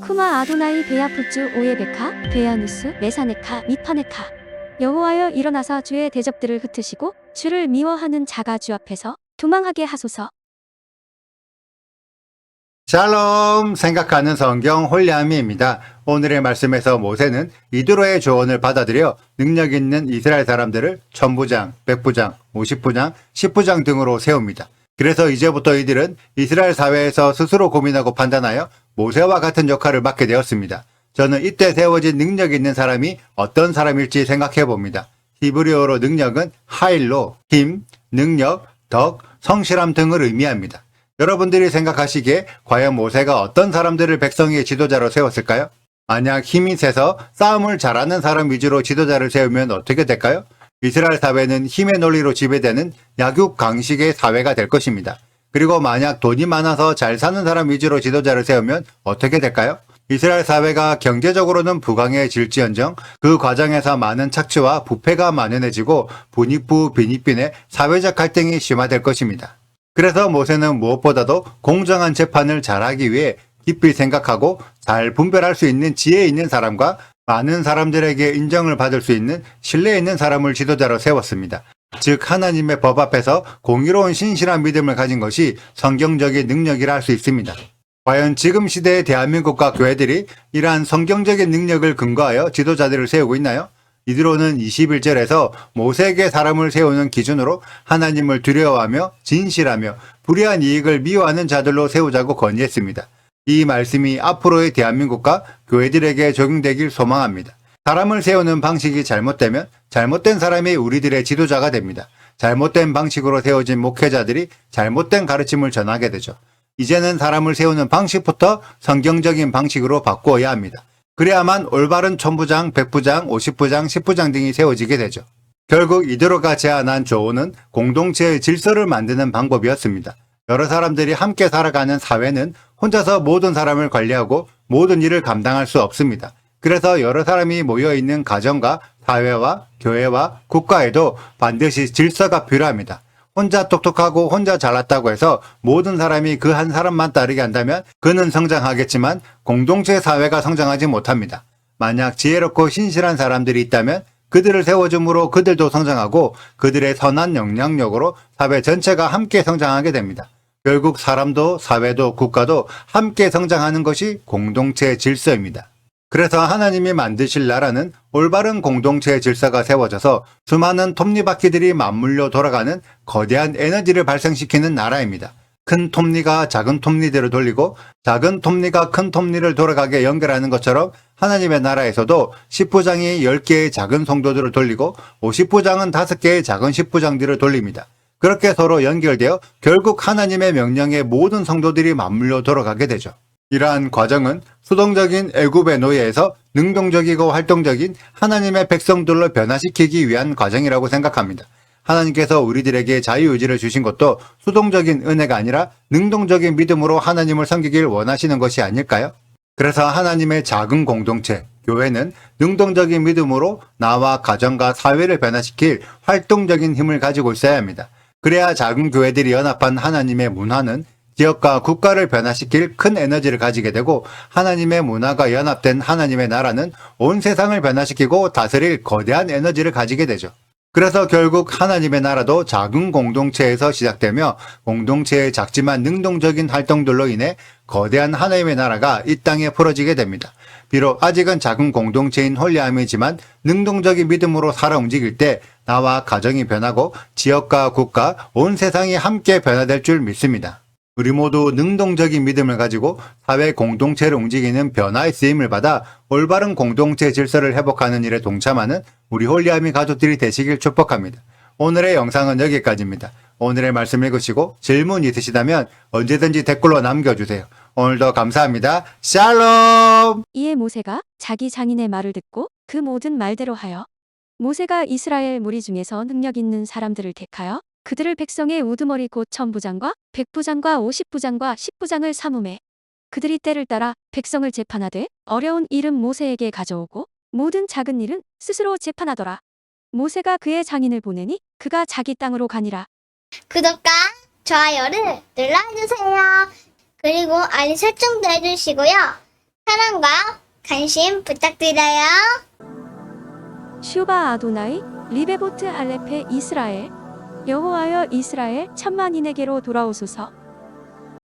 쿠마 아도나이 베야푸츠 오예베카 베야누스 메사네카 미파네카. 여호와여 일어나사 주의 대적들을 흩으시고 주를 미워하는 자가 주 앞에서 도망하게 하소서. 샬롬, 생각하는 성경 홀리아미입니다. 오늘의 말씀에서 모세는 이드로의 조언을 받아들여 능력 있는 이스라엘 사람들을 천부장, 백부장, 50부장, 10부장 등으로 세웁니다. 그래서 이제부터 이들은 이스라엘 사회에서 스스로 고민하고 판단하여 모세와 같은 역할을 맡게 되었습니다. 저는 이때 세워진 능력 있는 사람이 어떤 사람일지 생각해 봅니다. 히브리어로 능력은 하일로, 힘, 능력, 덕, 성실함 등을 의미합니다. 여러분들이 생각하시기에 과연 모세가 어떤 사람들을 백성의 지도자로 세웠을까요? 만약 힘이 세서 싸움을 잘하는 사람 위주로 지도자를 세우면 어떻게 될까요? 이스라엘 사회는 힘의 논리로 지배되는 약육강식의 사회가 될 것입니다. 그리고 만약 돈이 많아서 잘 사는 사람 위주로 지도자를 세우면 어떻게 될까요? 이스라엘 사회가 경제적으로는 부강해질지언정 그 과정에서 많은 착취와 부패가 만연해지고 분익부 빈익빈의 사회적 갈등이 심화될 것입니다. 그래서 모세는 무엇보다도 공정한 재판을 잘하기 위해 깊이 생각하고 잘 분별할 수 있는 지혜 있는 사람과 많은 사람들에게 인정을 받을 수 있는 신뢰 있는 사람을 지도자로 세웠습니다. 즉 하나님의 법 앞에서 공의로운 신실한 믿음을 가진 것이 성경적인 능력이라 할 수 있습니다. 과연 지금 시대의 대한민국과 교회들이 이러한 성경적인 능력을 근거하여 지도자들을 세우고 있나요? 이드로는 21절에서 모세에게 사람을 세우는 기준으로 하나님을 두려워하며 진실하며 불의한 이익을 미워하는 자들로 세우자고 건의했습니다. 이 말씀이 앞으로의 대한민국과 교회들에게 적용되길 소망합니다. 사람을 세우는 방식이 잘못되면 잘못된 사람이 우리들의 지도자가 됩니다. 잘못된 방식으로 세워진 목회자들이 잘못된 가르침을 전하게 되죠. 이제는 사람을 세우는 방식부터 성경적인 방식으로 바꾸어야 합니다. 그래야만 올바른 천부장, 백부장, 50부장, 10부장 등이 세워지게 되죠. 결국 이드로가 제안한 조언은 공동체의 질서를 만드는 방법이었습니다. 여러 사람들이 함께 살아가는 사회는 혼자서 모든 사람을 관리하고 모든 일을 감당할 수 없습니다. 그래서 여러 사람이 모여있는 가정과 사회와 교회와 국가에도 반드시 질서가 필요합니다. 혼자 똑똑하고 혼자 잘났다고 해서 모든 사람이 그 한 사람만 따르게 한다면 그는 성장하겠지만 공동체 사회가 성장하지 못합니다. 만약 지혜롭고 신실한 사람들이 있다면 그들을 세워줌으로 그들도 성장하고 그들의 선한 영향력으로 사회 전체가 함께 성장하게 됩니다. 결국 사람도 사회도 국가도 함께 성장하는 것이 공동체의 질서입니다. 그래서 하나님이 만드실 나라는 올바른 공동체의 질서가 세워져서 수많은 톱니바퀴들이 맞물려 돌아가는 거대한 에너지를 발생시키는 나라입니다. 큰 톱니가 작은 톱니들을 돌리고 작은 톱니가 큰 톱니를 돌아가게 연결하는 것처럼 하나님의 나라에서도 10부장이 10개의 작은 성도들을 돌리고 50부장은 5개의 작은 10부장들을 돌립니다. 그렇게 서로 연결되어 결국 하나님의 명령에 모든 성도들이 맞물려 돌아가게 되죠. 이러한 과정은 수동적인 애굽의 노예에서 능동적이고 활동적인 하나님의 백성들로 변화시키기 위한 과정이라고 생각합니다. 하나님께서 우리들에게 자유의지를 주신 것도 수동적인 은혜가 아니라 능동적인 믿음으로 하나님을 섬기길 원하시는 것이 아닐까요? 그래서 하나님의 작은 공동체, 교회는 능동적인 믿음으로 나와 가정과 사회를 변화시킬 활동적인 힘을 가지고 있어야 합니다. 그래야 작은 교회들이 연합한 하나님의 문화는 지역과 국가를 변화시킬 큰 에너지를 가지게 되고 하나님의 문화가 연합된 하나님의 나라는 온 세상을 변화시키고 다스릴 거대한 에너지를 가지게 되죠. 그래서 결국 하나님의 나라도 작은 공동체에서 시작되며 공동체의 작지만 능동적인 활동들로 인해 거대한 하나님의 나라가 이 땅에 풀어지게 됩니다. 비록 아직은 작은 공동체인 홀리함이지만 능동적인 믿음으로 살아 움직일 때 나와 가정이 변하고 지역과 국가, 온 세상이 함께 변화될 줄 믿습니다. 우리 모두 능동적인 믿음을 가지고 사회 공동체를 움직이는 변화의 쓰임을 받아 올바른 공동체 질서를 회복하는 일에 동참하는 우리 홀리아미 가족들이 되시길 축복합니다. 오늘의 영상은 여기까지입니다. 오늘의 말씀 읽으시고 질문 있으시다면 언제든지 댓글로 남겨주세요. 오늘도 감사합니다. 샬롬! 이에 모세가 자기 장인의 말을 듣고 그 모든 말대로 하여 모세가 이스라엘 무리 중에서 능력 있는 사람들을 택하여 그들을 백성의 우두머리 곧 천부장과 백부장과 50부장과 10부장을 삼음해 그들이 때를 따라 백성을 재판하되 어려운 일은 모세에게 가져오고 모든 작은 일은 스스로 재판하더라. 모세가 그의 장인을 보내니 그가 자기 땅으로 가니라. 구독과 좋아요를 눌러주세요. 그리고 알림 설정도 해주시고요. 사랑과 관심 부탁드려요. 슈바 아도나이 리베보트 할레페 이스라엘 여호와여 이스라엘 천만인에게로 돌아오소서.